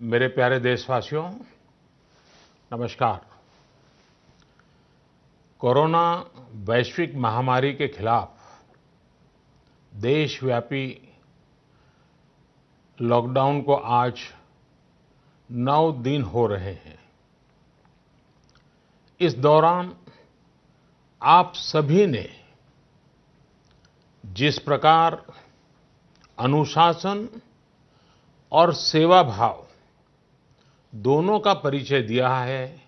मेरे प्यारे देशवासियों, नमस्कार। कोरोना वैश्विक महामारी के खिलाफ देशव्यापी लॉकडाउन को आज 9 दिन हो रहे हैं। इस दौरान आप सभी ने जिस प्रकार अनुशासन और सेवा भाव दोनों का परिचय दिया है,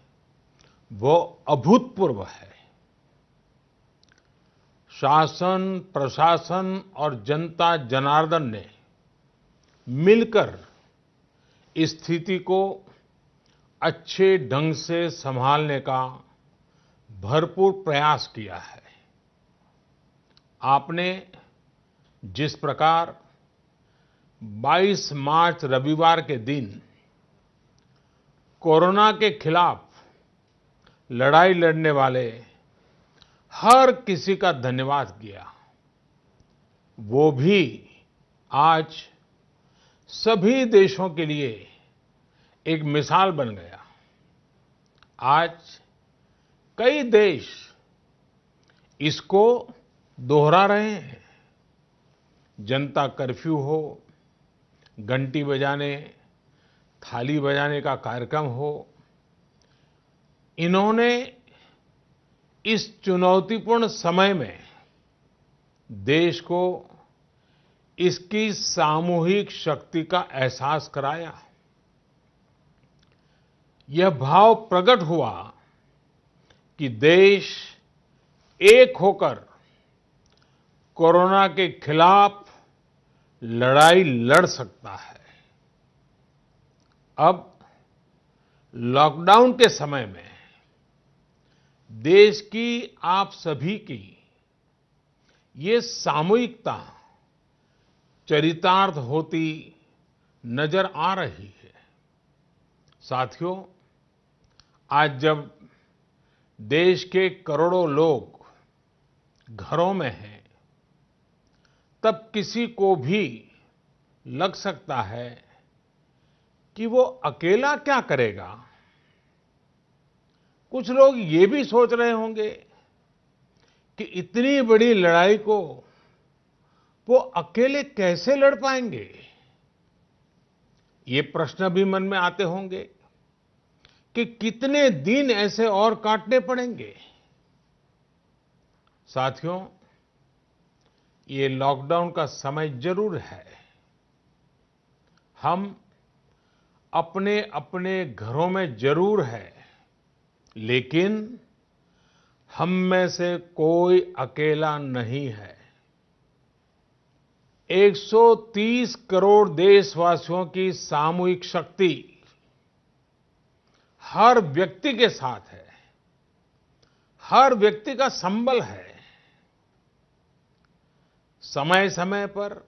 वो अभूतपूर्व है। शासन, प्रशासन और जनता जनार्दन ने मिलकर इस स्थिति को अच्छे ढंग से संभालने का भरपूर प्रयास किया है। आपने जिस प्रकार 22 मार्च रविवार के दिन कोरोना के खिलाफ लड़ाई लड़ने वाले हर किसी का धन्यवाद किया, वो भी आज सभी देशों के लिए एक मिसाल बन गया। आज कई देश इसको दोहरा रहे हैं। जनता कर्फ्यू हो, घंटी बजाने, थाली बजाने का कार्यक्रम हो, इन्होंने इस चुनौतीपूर्ण समय में देश को इसकी सामूहिक शक्ति का एहसास कराया। यह भाव प्रकट हुआ कि देश एक होकर कोरोना के खिलाफ लड़ाई लड़ सकता है। अब लॉकडाउन के समय में देश की आप सभी की ये सामूहिकता चरितार्थ होती नजर आ रही है। साथियों, आज जब देश के करोड़ों लोग घरों में हैं, तब किसी को भी लग सकता है कि वो अकेला क्या करेगा। कुछ लोग ये भी सोच रहे होंगे कि इतनी बड़ी लड़ाई को वो अकेले कैसे लड़ पाएंगे। ये प्रश्न भी मन में आते होंगे कि कितने दिन ऐसे और काटने पड़ेंगे। साथियों, ये लॉकडाउन का समय जरूर है। हम अपने अपने घरों में जरूर हैं, लेकिन हम में से कोई अकेला नहीं है। 130 करोड़ देशवासियों की सामूहिक शक्ति हर व्यक्ति के साथ है, हर व्यक्ति का संबल है। समय समय पर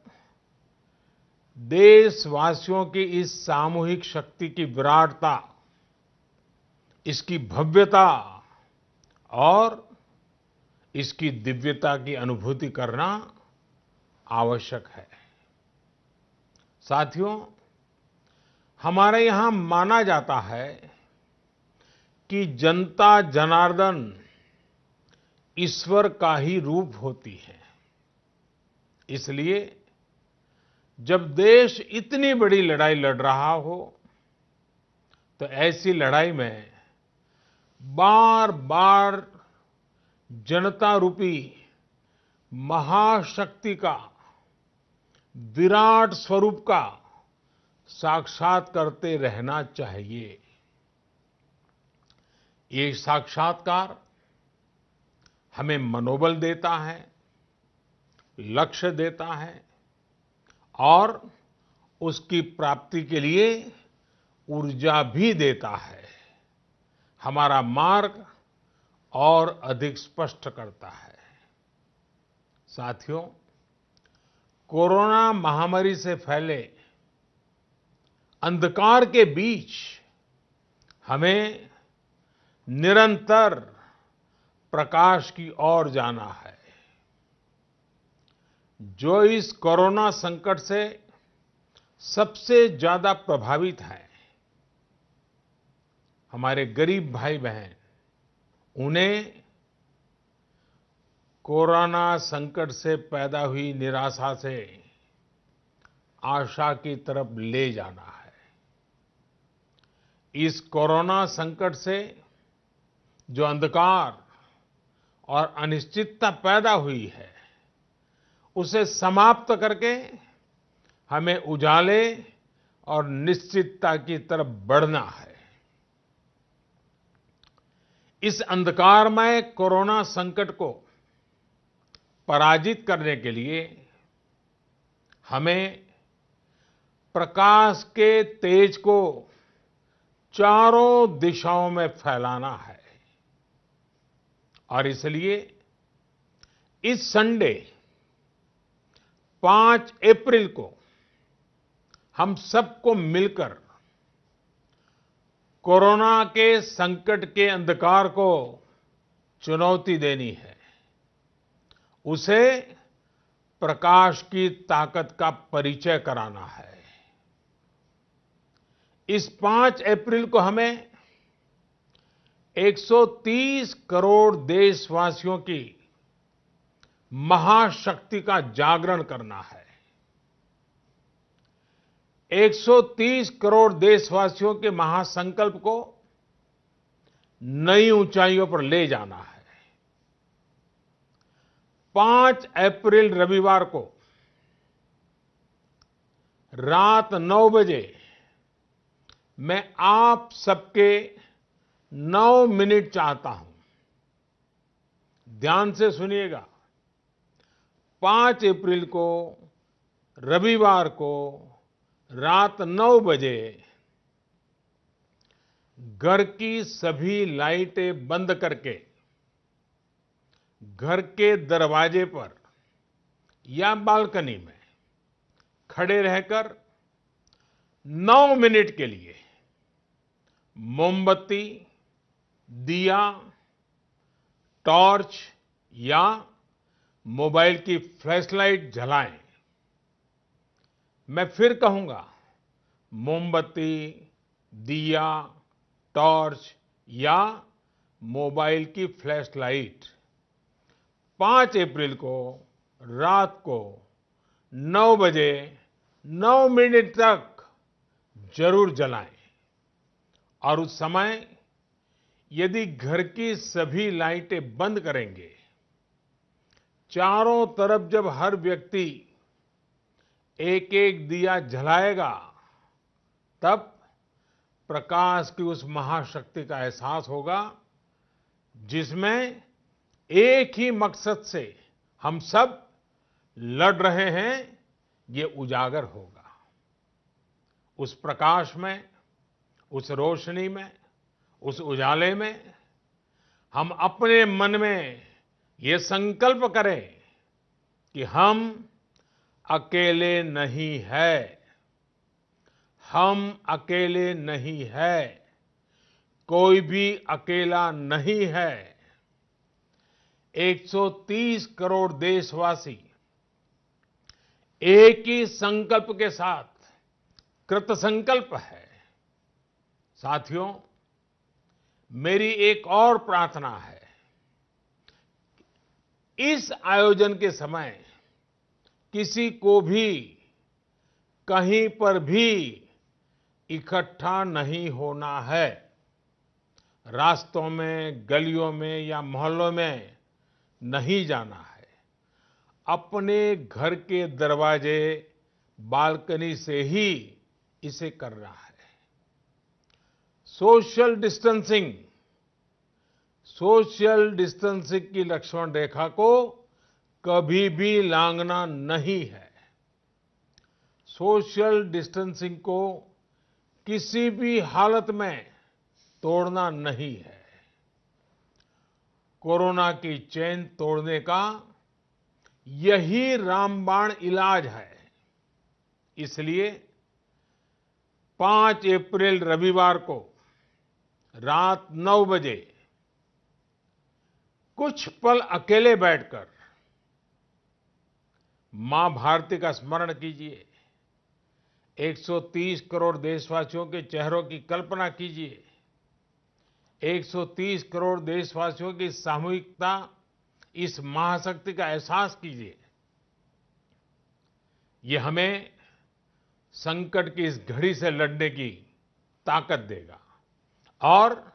देशवासियों की इस सामूहिक शक्ति की विराटता, इसकी भव्यता और इसकी दिव्यता की अनुभूति करना आवश्यक है। साथियों, हमारे यहां माना जाता है कि जनता जनार्दन ईश्वर का ही रूप होती है। इसलिए जब देश इतनी बड़ी लड़ाई लड़ रहा हो, तो ऐसी लड़ाई में बार बार जनता रूपी महाशक्ति का, विराट स्वरूप का साक्षात करते रहना चाहिए। ये साक्षात्कार हमें मनोबल देता है, लक्ष्य देता है और उसकी प्राप्ति के लिए ऊर्जा भी देता है। हमारा मार्ग और अधिक स्पष्ट करता है। साथियों, कोरोना महामारी से फैले अंधकार के बीच हमें निरंतर प्रकाश की ओर जाना है। जो इस कोरोना संकट से सबसे ज्यादा प्रभावित है, हमारे गरीब भाई बहन, उन्हें कोरोना संकट से पैदा हुई निराशा से आशा की तरफ ले जाना है। इस कोरोना संकट से जो अंधकार और अनिश्चितता पैदा हुई है, उसे समाप्त करके हमें उजाले और निश्चितता की तरफ बढ़ना है। इस अंधकारमय कोरोना संकट को पराजित करने के लिए हमें प्रकाश के तेज को चारों दिशाओं में फैलाना है। और इसलिए इस संडे 5 अप्रैल को हम सबको मिलकर कोरोना के संकट के अंधकार को चुनौती देनी है, उसे प्रकाश की ताकत का परिचय कराना है। इस 5 अप्रैल को हमें 130 करोड़ देशवासियों की महाशक्ति का जागरण करना है। 130 करोड़ देशवासियों के महासंकल्प को नई ऊंचाइयों पर ले जाना है। 5 अप्रैल रविवार को रात 9 बजे मैं आप सबके 9 मिनट चाहता हूं। ध्यान से सुनिएगा। 5 अप्रैल को रविवार को रात 9 बजे घर की सभी लाइटें बंद करके घर के दरवाजे पर या बालकनी में खड़े रहकर 9 मिनट के लिए मोमबत्ती, दिया, टॉर्च या मोबाइल की फ्लैशलाइट जलाएं। मैं फिर कहूंगा, मोमबत्ती, दिया, टॉर्च या मोबाइल की फ्लैशलाइट 5 अप्रैल को रात को 9 बजे 9 मिनट तक जरूर जलाएं। और उस समय यदि घर की सभी लाइटें बंद करेंगे, चारों तरफ जब हर व्यक्ति एक एक दिया जलाएगा, तब प्रकाश की उस महाशक्ति का एहसास होगा, जिसमें एक ही मकसद से हम सब लड़ रहे हैं, ये उजागर होगा। उस प्रकाश में, उस रोशनी में, उस उजाले में हम अपने मन में ये संकल्प करें कि हम अकेले नहीं हैं। हम अकेले नहीं हैं। कोई भी अकेला नहीं है। 130 करोड़ देशवासी एक ही संकल्प के साथ कृत संकल्प है। साथियों, मेरी एक और प्रार्थना है। इस आयोजन के समय किसी को भी कहीं पर भी इकट्ठा नहीं होना है। रास्तों में, गलियों में या मोहल्लों में नहीं जाना है। अपने घर के दरवाजे, बालकनी से ही इसे करना है। सोशल डिस्टेंसिंग की लक्ष्मण रेखा को कभी भी लांघना नहीं है। सोशल डिस्टेंसिंग को किसी भी हालत में तोड़ना नहीं है। कोरोना की चेन तोड़ने का यही रामबाण इलाज है। इसलिए 5 अप्रैल रविवार को रात 9 बजे कुछ पल अकेले बैठकर मां भारती का स्मरण कीजिए। 130 करोड़ देशवासियों के चेहरों की कल्पना कीजिए 130 करोड़ देशवासियों की सामूहिकता, इस महाशक्ति का एहसास कीजिए। ये हमें संकट की इस घड़ी से लड़ने की ताकत देगा और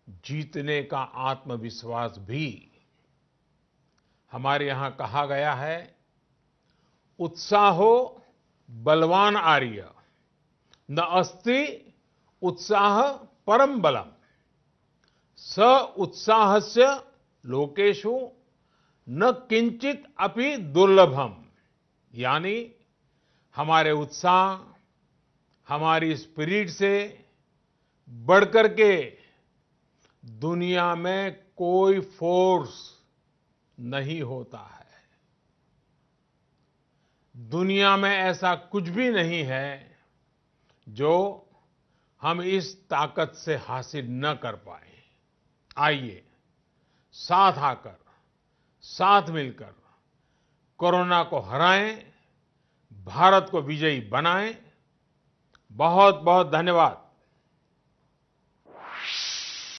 जीतने का आत्मविश्वास भी। हमारे यहां कहा गया है, उत्साहो बलवान आर्य, न अस्ति उत्साह परम बलम, स उत्साहस्य लोकेषु न किंचित अपि दुर्लभम। यानी हमारे उत्साह, हमारी स्पिरिट से बढ़कर के दुनिया में कोई फोर्स नहीं होता है। दुनिया में ऐसा कुछ भी नहीं है जो हम इस ताकत से हासिल न कर पाए। आइए साथ आकर, साथ मिलकर कोरोना को हराएं, भारत को विजयी बनाएं। बहुत बहुत धन्यवाद।